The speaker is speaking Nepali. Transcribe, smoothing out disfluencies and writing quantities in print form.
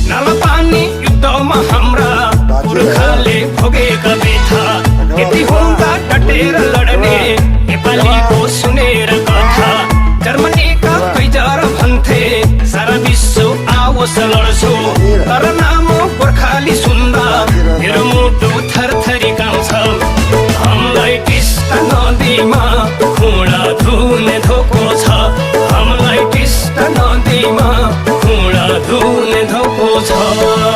नाला पानी युद्धमा हाम्रा पुर्खाले भोगेका बेथा यति हुँदा डटेर लड्ने नेपालीको सुनेर कथा जर्मनीका कैजर भन्थे सारा विश्व आओस् लड्छु तर नाम गोर्खाली सुन्दा मेरो मुटु थरथरी काउँछ हामीलाई टिस्टा नदीमा खुँडा धुने धोको छ हामीलाई टिस्टा नदीमा खुँडा धुने धोको छ